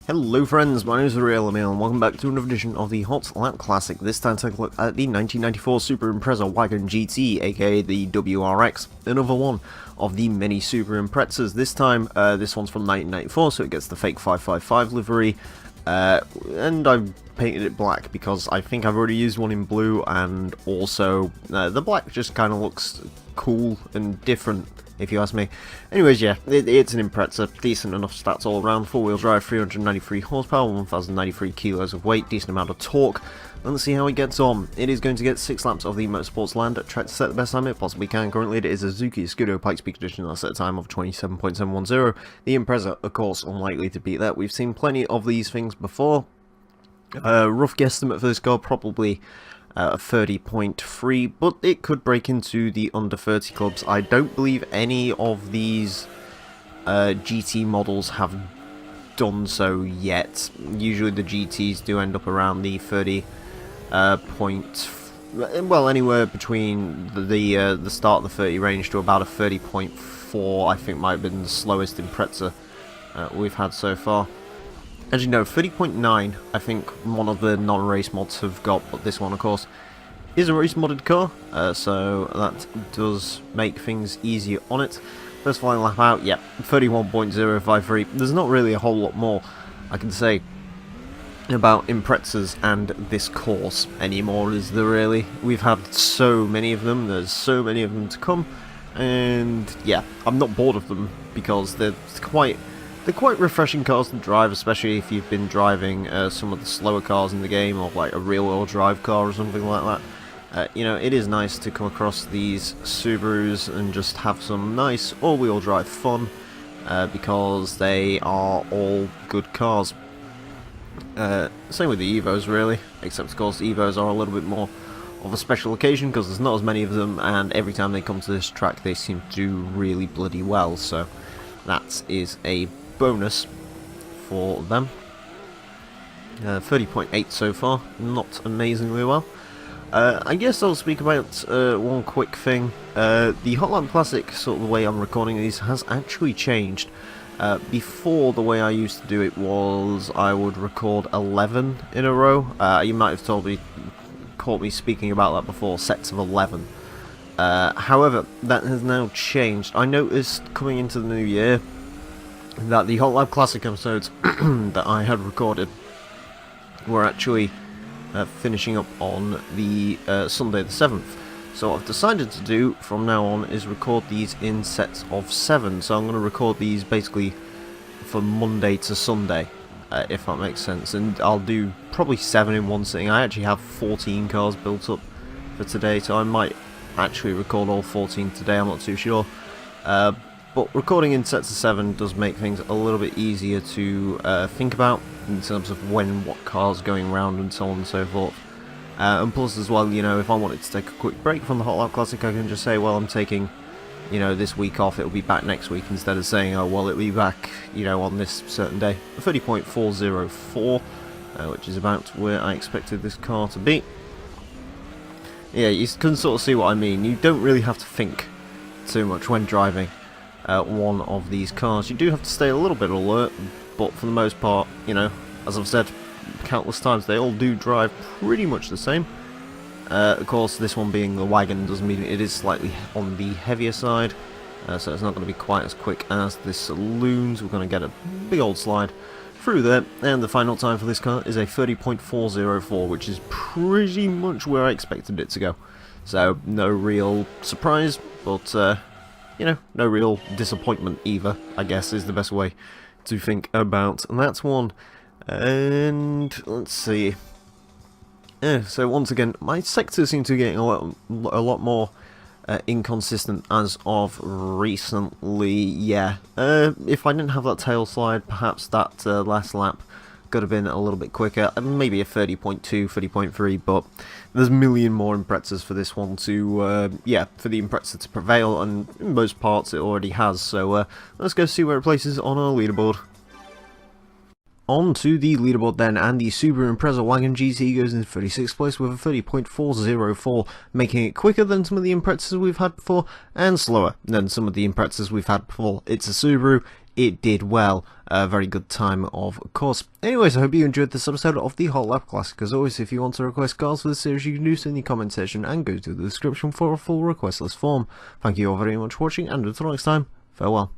Hello friends, my name is Emile and welcome back to another edition of the Hot Lap Classic. This time take a look at the 1994 Subaru Impreza Wagon GT, aka the WRX, another one of the many Subaru Imprezas. This time, this one's from 1994, so it gets the fake 555 livery, and I've painted it black because I think I've already used one in blue, and also the black just kind of looks cool and different, if you ask me. Anyways, yeah, it's an Impreza, decent enough stats all around, 4-wheel drive, 393 horsepower, 1093 kilos of weight, decent amount of torque. Let's see how it gets on. It is going to get 6 laps of the Motorsports Land, try to set the best time it possibly can. Currently it is a Suzuki Scudo Pikes Peak Edition, that's at a time of 27.710. The Impreza, of course, unlikely to beat that. We've seen plenty of these things before. Rough guesstimate for this car, probably 30.3, but it could break into the under 30 clubs. I don't believe any of these GT models have done so yet. Usually the GTs do end up around the 30 well, anywhere between the start of the 30 range to about a 30.4. I think might have been the slowest Impreza we've had so far. As you know, 30.9 I think one of the non-race mods have got, but this one of course is a race modded car, so that does make things easier on it. First flying lap out, yeah, 31.053. There's not really a whole lot more I can say about Imprezas and this course anymore, is there really? We've had so many of them, there's so many of them to come, and yeah, I'm not bored of them because they're quite refreshing cars to drive, especially if you've been driving some of the slower cars in the game, or like a real-world drive car or something like that. You know, it is nice to come across these Subarus and just have some nice all-wheel drive fun, because they are all good cars. Same with the Evos, really, except of course the Evos are a little bit more of a special occasion because there's not as many of them, and every time they come to this track they seem to do really bloody well, so that is a bonus for them. 30.8 so far, not amazingly well. I guess I'll speak about one quick thing. The Hot Lap Classic, sort of the way I'm recording these, has actually changed. Before, the way I used to do it was I would record 11 in a row. You might have caught me speaking about that before, sets of 11. However, that has now changed. I noticed coming into the new year that the Hot Lap Classic episodes that I had recorded were actually finishing up on the Sunday the 7th. So what I've decided to do from now on is record these in sets of 7. So I'm going to record these basically for Monday to Sunday, if that makes sense. And I'll do probably 7 in one sitting. I actually have 14 cars built up for today, so I might actually record all 14 today, I'm not too sure. But recording in sets of 7 does make things a little bit easier to think about in terms of when what car's going around and so on and so forth. And plus as well, you know, if I wanted to take a quick break from the Hot Lap Classic, I can just say, well, I'm taking, you know, this week off, it'll be back next week, instead of saying, oh, well, it'll be back, you know, on this certain day. 30.404, which is about where I expected this car to be. Yeah, you can sort of see what I mean. You don't really have to think too much when driving one of these cars. You do have to stay a little bit alert, but for the most part, you know, as I've said countless times, they all do drive pretty much the same. Of course, this one being the wagon does mean it is slightly on the heavier side, so it's not going to be quite as quick as the saloons. We're going to get a big old slide through there, and the final time for this car is a 30.404, which is pretty much where I expected it to go. So no real surprise, but you know, no real disappointment either, I guess is the best way to think about that one. And let's see. Yeah, so once again, my sectors seem to be getting a lot more inconsistent as of recently. Yeah, if I didn't have that tail slide, perhaps that last lap could have been a little bit quicker, maybe a 30.2, 30.3, but there's a million more Imprezas for this one to, yeah, for the Impreza to prevail, and in most parts it already has, so let's go see where it places on our leaderboard. On to the leaderboard then, and the Subaru Impreza Wagon GT goes in 36th place with a 30.404, making it quicker than some of the Imprezas we've had before, and slower than some of the Imprezas we've had before. It's a Subaru, it did well. A very good time, of course. Anyways, I hope you enjoyed this episode of the Hot Lap Classic. As always, if you want to request cars for the series, you can do so in the comment section and go to the description for a full request list form. Thank you all very much for watching, and until next time, farewell.